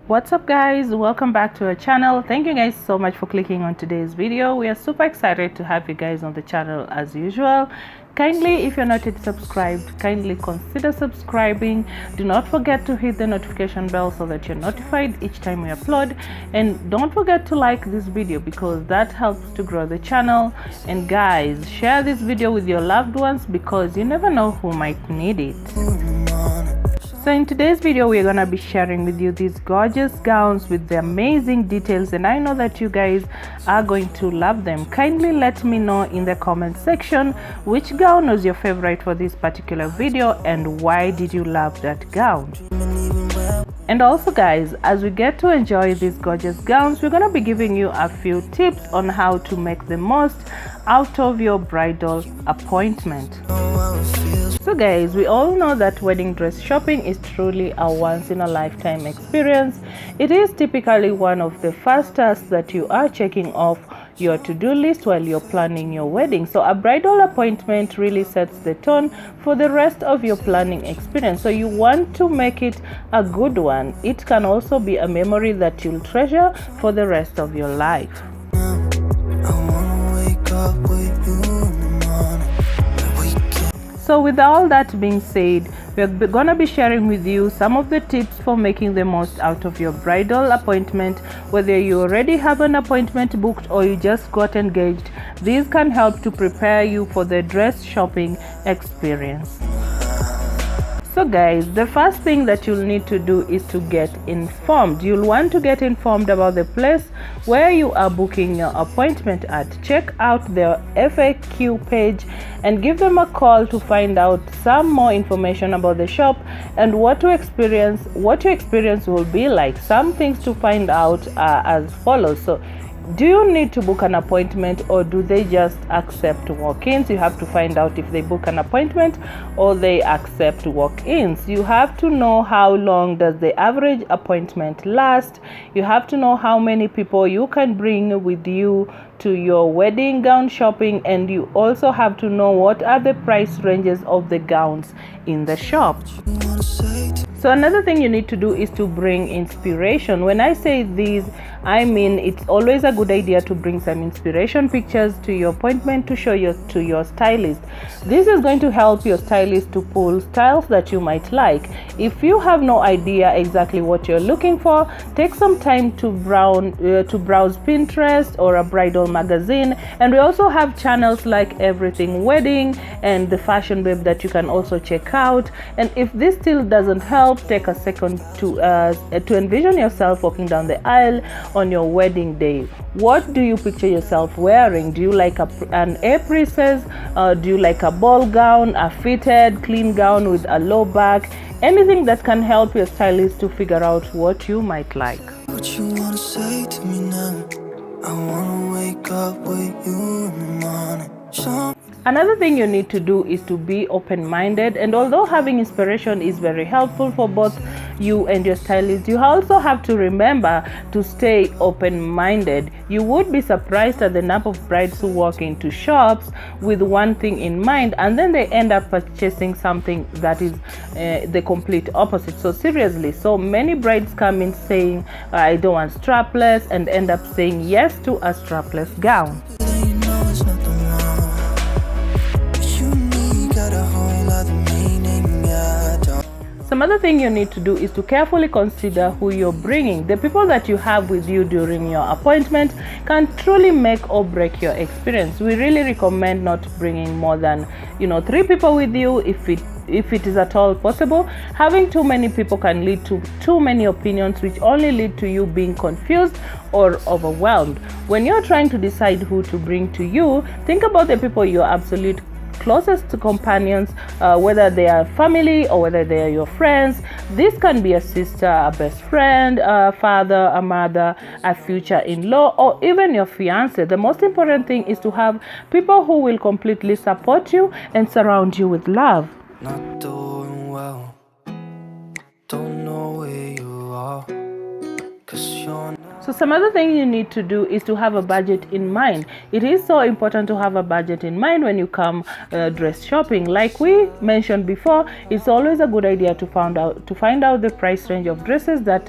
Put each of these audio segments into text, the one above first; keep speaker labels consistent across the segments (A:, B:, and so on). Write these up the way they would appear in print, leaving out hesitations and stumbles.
A: What's up guys, welcome back to our channel. Thank you guys so much for clicking on today's video. We are super excited to have you guys on the channel as usual. Kindly, if you're not yet subscribed, kindly consider subscribing. Do not forget to hit the notification bell so that you're notified each time we upload, and don't forget to like this video because that helps to grow the channel. And guys, share this video with your loved ones because you never know who might need it. So in today's video, we're gonna be sharing with you these gorgeous gowns with the amazing details, and I know that you guys are going to love them. Kindly let me know in the comment section which gown was your favorite for this particular video and why did you love that gown. And also guys, as we get to enjoy these gorgeous gowns, we're gonna be giving you a few tips on how to make the most out of your bridal appointment. So guys, we all know that wedding dress shopping is truly a once-in-a-lifetime experience. It is typically one of the first tasks that you are checking off your to-do list while you're planning your wedding. So a bridal appointment really sets the tone for the rest of your planning experience. So you want to make it a good one. It can also be a memory that you'll treasure for the rest of your life. So with all that being said, we're gonna be sharing with you some of the tips for making the most out of your bridal appointment. Whether you already have an appointment booked or you just got engaged, these can help to prepare you for the dress shopping experience. So guys, the first thing that you'll need to do is to get informed. You'll want to get informed about the place where you are booking your appointment at. Check out their FAQ page and give them a call to find out some more information about the shop and what your experience will be like. Some things to find out are as follows. So do you need to book an appointment or do they just accept walk-ins? You have to find out if they book an appointment or they accept walk-ins. You have to know how long does the average appointment last. You have to know how many people you can bring with you to your wedding gown shopping, and you also have to know what are the price ranges of the gowns in the shop. So another thing you need to do is to bring inspiration. When I say these, I mean it's always a good idea to bring some inspiration pictures to your appointment to show to your stylist. This is going to help your stylist to pull styles that you might like. If you have no idea exactly what you're looking for, take some time to browse Pinterest or a bridal magazine, and we also have channels like Everything Wedding and the Fashion Babe that you can also check out. And if this still doesn't help, take a second to envision yourself walking down the aisle on your wedding day. What do you picture yourself wearing? Do you like an A-princess? Do you like a ball gown, a fitted clean gown with a low back? Anything that can help your stylist to figure out what you might like.
B: What you wanna say to me now? I wanna wake up with you in the morning.
A: Another thing you need to do is to be open-minded, and although having inspiration is very helpful for both you and your stylist, you also have to remember to stay open-minded. You would be surprised at the number of brides who walk into shops with one thing in mind and then they end up purchasing something that is the complete opposite. So seriously, so many brides come in saying I don't want strapless and end up saying yes to a strapless gown. Some other thing you need to do is to carefully consider who you're bringing. The people that you have with you during your appointment can truly make or break your experience. We really recommend not bringing more than 3 people with you if it is at all possible. Having too many people can lead to too many opinions, which only lead to you being confused or overwhelmed. When you're trying to decide who to bring to you, think about the people you're absolute closest to companions, whether they are family or whether they are your friends. This can be a sister, a best friend, a father, a mother, a future in-law, or even your fiance. The most important thing is to have people who will completely support you and surround you with love.
B: Not doing well, don't know where you are, 'cause you're
A: So some other thing you need to do is to have a budget in mind. It is so important to have a budget in mind when you come dress shopping. Like we mentioned before, it's always a good idea to find out the price range of dresses that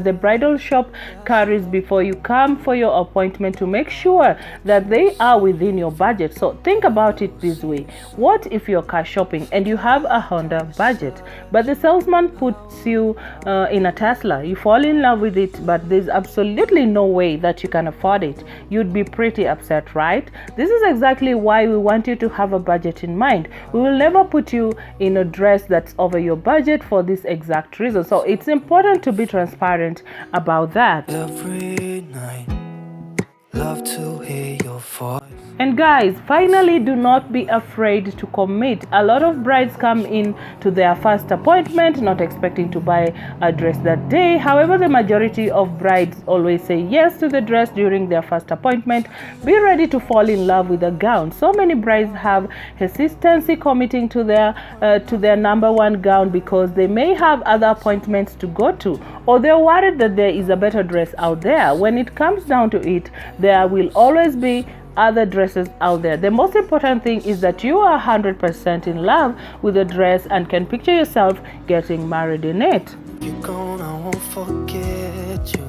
A: the bridal shop carries before you come for your appointment, to make sure that they are within your budget. So think about it this way: what if you're car shopping and you have a Honda budget, but the salesman puts you in a Tesla? You fall in love with it, but there's absolutely no way that you can afford it. You'd be pretty upset, right? This is exactly why we want you to have a budget in mind. We will never put you in a dress that's over your budget for this exact reason. So it's important to be transparent about that.
B: Every night, love to hear your voice.
A: And guys, finally, do not be afraid to commit. A lot of brides come in to their first appointment not expecting to buy a dress that day. However, the majority of brides always say yes to the dress during their first appointment. Be ready to fall in love with a gown. So many brides have hesitancy committing to their number one gown because they may have other appointments to go to, or they're worried that there is a better dress out there. When it comes down to it, there will always be other dresses out there. The most important thing is that you are 100% in love with the dress and can picture yourself getting married in it.
B: You're gone, I won't forget you.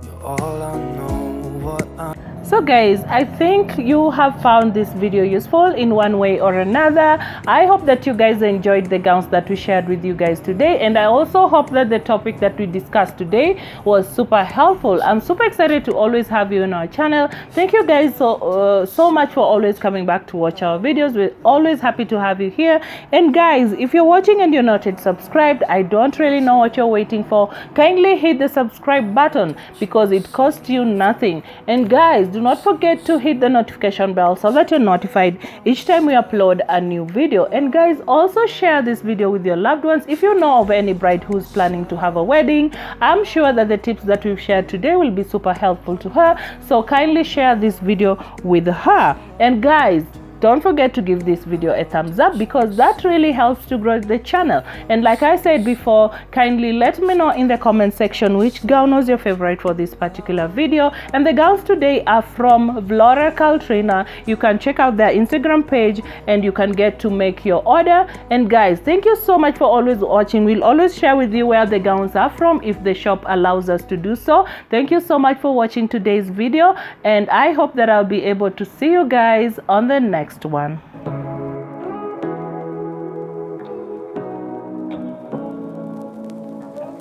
B: You're all I know, what I.
A: So guys, I think you have found this video useful in one way or another. I hope that you guys enjoyed the gowns that we shared with you guys today, and I also hope that the topic that we discussed today was super helpful. I'm super excited to always have you on our channel. Thank you guys so much for always coming back to watch our videos. We're always happy to have you here. And guys, if you're watching and you're not yet subscribed, I don't really know what you're waiting for. Kindly hit the subscribe button because it costs you nothing. And guys, do not forget to hit the notification bell so that you're notified each time we upload a new video. And guys, also share this video with your loved ones. If you know of any bride who's planning to have a wedding, I'm sure that the tips that we've shared today will be super helpful to her. So kindly share this video with her. And guys, don't forget to give this video a thumbs up because that really helps to grow the channel. And like I said before, kindly let me know in the comment section which gown was your favorite for this particular video. And the gowns today are from Vlora Caltrina. You can check out their Instagram page and you can get to make your order. And guys, thank you so much for always watching. We'll always share with you where the gowns are from if the shop allows us to do so. Thank you so much for watching today's video, and I hope that I'll be able to see you guys on the next one.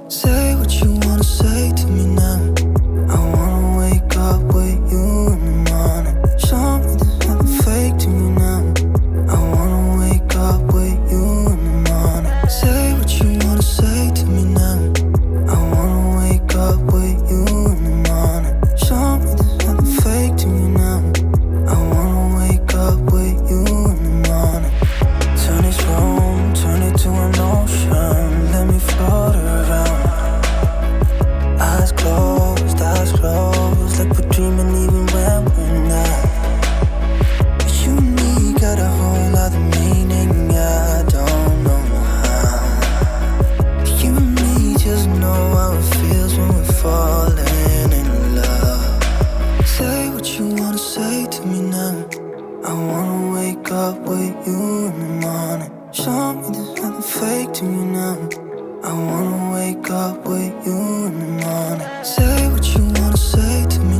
B: Say what you wanna say to me now. I wanna wake up with you in the morning. Show me there's nothing fake to me now. I wanna wake up with you in the morning. Say what you wanna say to me now. I wanna wake up with you in the morning. Show me there's nothing fake to me now. I wanna wake up with you in the morning. Turn this room, turn it to an ocean. Let me float around. Eyes closed, like we're dreaming even when we're not. But you and me got a whole other meaning, I don't know how. You and me just know how it feels when we're falling in love. Say what you wanna say to me now. I wanna wake up with you in the morning. Show me there's nothing fake to me now. I wanna wake up with you in the morning. Say what you wanna say to me.